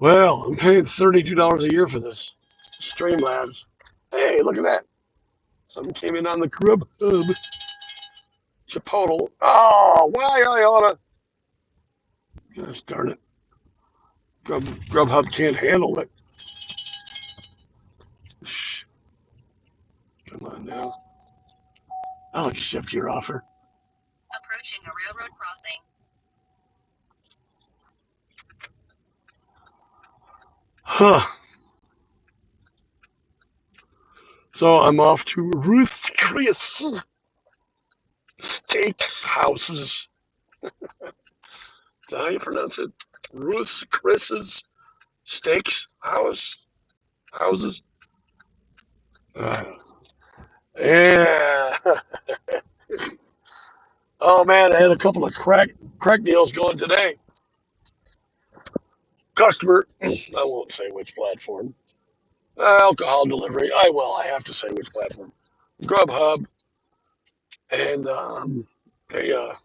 Well, I'm paying $32 a year for this Streamlabs. Hey, look at that. Something came in on the Grubhub. Chipotle. Oh, why I oughta. Gosh darn it. Grubhub can't handle it. Shh. Come on now. I'll accept your offer. Approaching a railroad crossing. Huh. So I'm off to Ruth's Chris Steaks Houses. Is that how you pronounce it? Ruth's Chris's Steaks Houses. Uh, yeah. Oh man, I had a couple of crack deals going today. Customer, I won't say which platform. Alcohol delivery. I will. I have to say which platform. Grubhub and a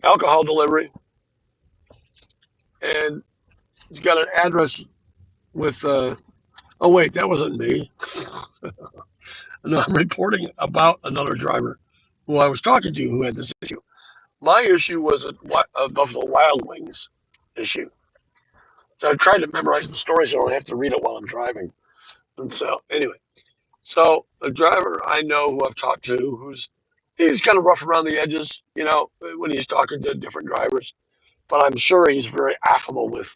alcohol delivery, and he's got an address with. Oh wait, that wasn't me. No, I'm reporting about another driver who I was talking to who had this issue. My issue was of the Wild Wings issue. So I tried to memorize the story so I don't have to read it while I'm driving. And so anyway, so the driver I know who I've talked to, he's kind of rough around the edges, when he's talking to different drivers. But I'm sure he's very affable with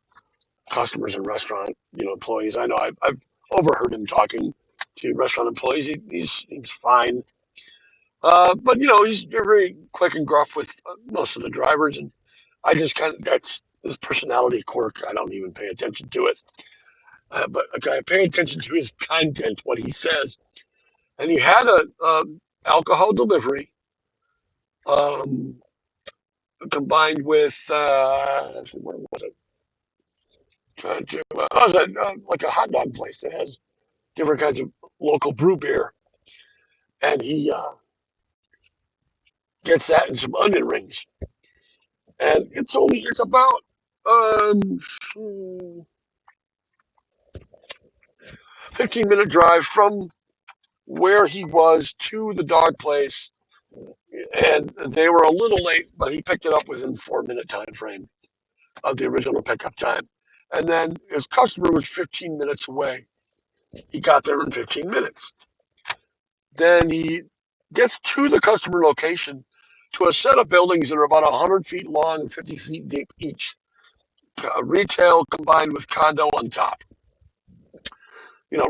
customers and restaurant, employees. I know I've overheard him talking to restaurant employees. He's fine. But he's very quick and gruff with most of the drivers, and I just that's his personality quirk. I don't even pay attention to it. But okay, I pay attention to his content, what he says. And he had a alcohol delivery um, combined with what was it? It was like a hot dog place that has different kinds of local brew beer, and he gets that and some onion rings. And it's about um, 15-minute drive from where he was to the dog place, and they were a little late, but he picked it up within 4-minute time frame of the original pickup time. And then his customer was 15 minutes away. He got there in 15 minutes. Then he gets to the customer location to a set of buildings that are about 100 feet long and 50 feet deep each. Retail combined with condo on top.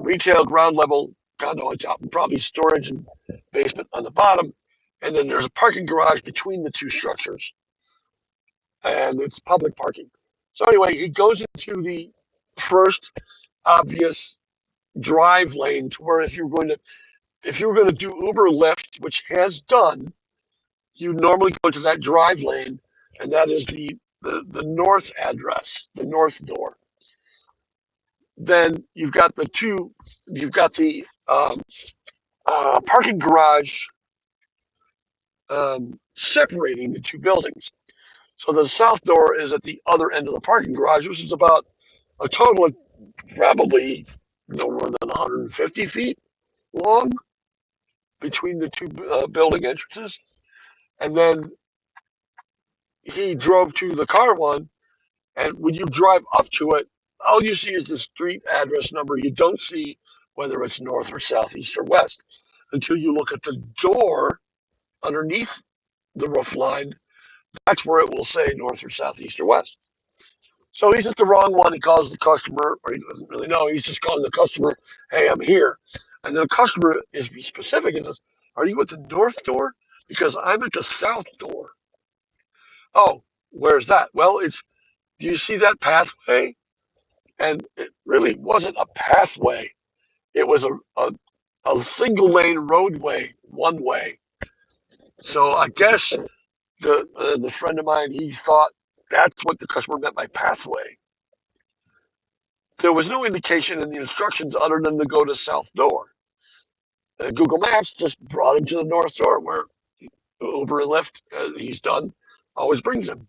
Retail ground level, condo on top, and probably storage and basement on the bottom. And then there's a parking garage between the two structures. And it's public parking. So anyway, he goes into the first obvious drive lane to where if you were going to do Uber Lyft, which has done, you normally go to that drive lane, and that is the north address, the north door. Then you've got the parking garage separating the two buildings. So the south door is at the other end of the parking garage, which is about a total of probably no more than 150 feet long between the two building entrances. And then he drove to the car one, and when you drive up to it, all you see is the street address number. You don't see whether it's north or south, east or west until you look at the door underneath the roof line. That's where it will say north or south, east or west. So he's at the wrong one. He calls the customer, or he doesn't really know. He's just calling the customer, hey, I'm here. And then the customer is specific and says, are you at the north door? Because I'm at the south door. Oh, where's that? Well, do you see that pathway? And it really wasn't a pathway. It was a single lane roadway, one way. So I guess the friend of mine, he thought that's what the customer meant by pathway. There was no indication in the instructions other than to go to south door. Google Maps just brought him to the north door where Uber and Lyft, he's done, always brings him.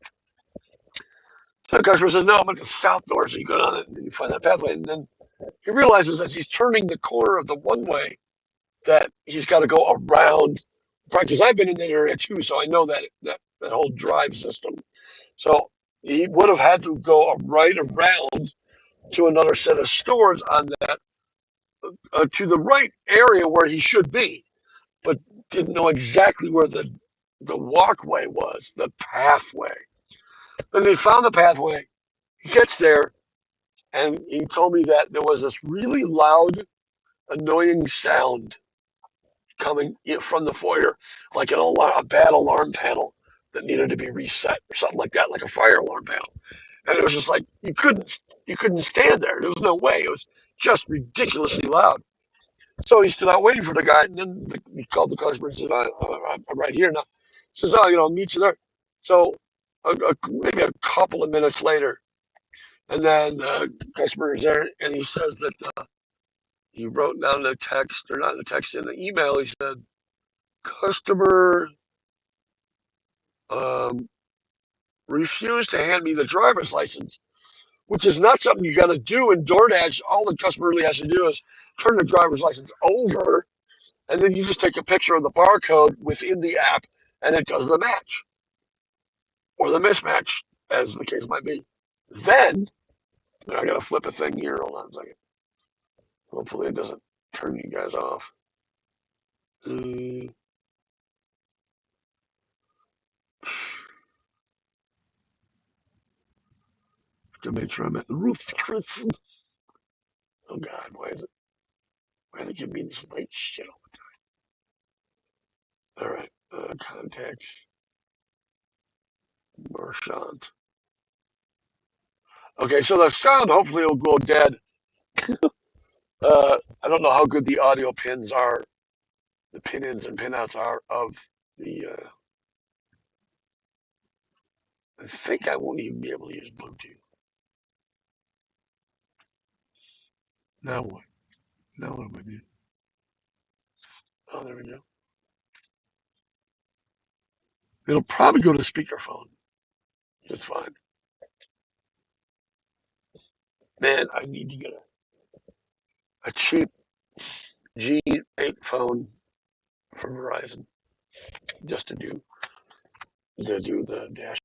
So the customer says, no, I'm at the south door. So you go down and you find that pathway. And then he realizes as he's turning the corner of the one way that he's got to go around. Because I've been in that area too, so I know that whole drive system. So he would have had to go right around to another set of stores on that, to the right area where he should be, but didn't know exactly where the walkway was, the pathway. Then they found the pathway. He gets there, and he told me that there was this really loud, annoying sound coming from the foyer, like a bad alarm panel that needed to be reset or something like that, like a fire alarm panel. And it was just like you couldn't stand there. There was no way. It was just ridiculously loud. So he stood out waiting for the guy, and then he called the customer and said, "I'm right here now." He says, "Oh, I'll meet you there." So maybe a couple of minutes later, and then the customer is there, and he says that he wrote down the text, or not the text, in the email. He said, "Customer um, refused to hand me the driver's license," which is not something you got to do in DoorDash. All the customer really has to do is turn the driver's license over, and then you just take a picture of the barcode within the app, and it does the match or the mismatch, as the case might be. Then I got to flip a thing here. Hold on a second. Hopefully it doesn't turn you guys off. To make sure I'm at the roof. Oh God, why do they give me this light shit all the time? All right, contacts, Marchant. Okay, so the sound hopefully will go dead. I don't know how good the audio pins are, the pin-ins and pin-outs are of the. I think I won't even be able to use Bluetooth. Now what? Now what am I doing? Oh, there we go. It'll probably go to speakerphone. That's fine. Man, I need to get a cheap G8 phone from Verizon just to do the dash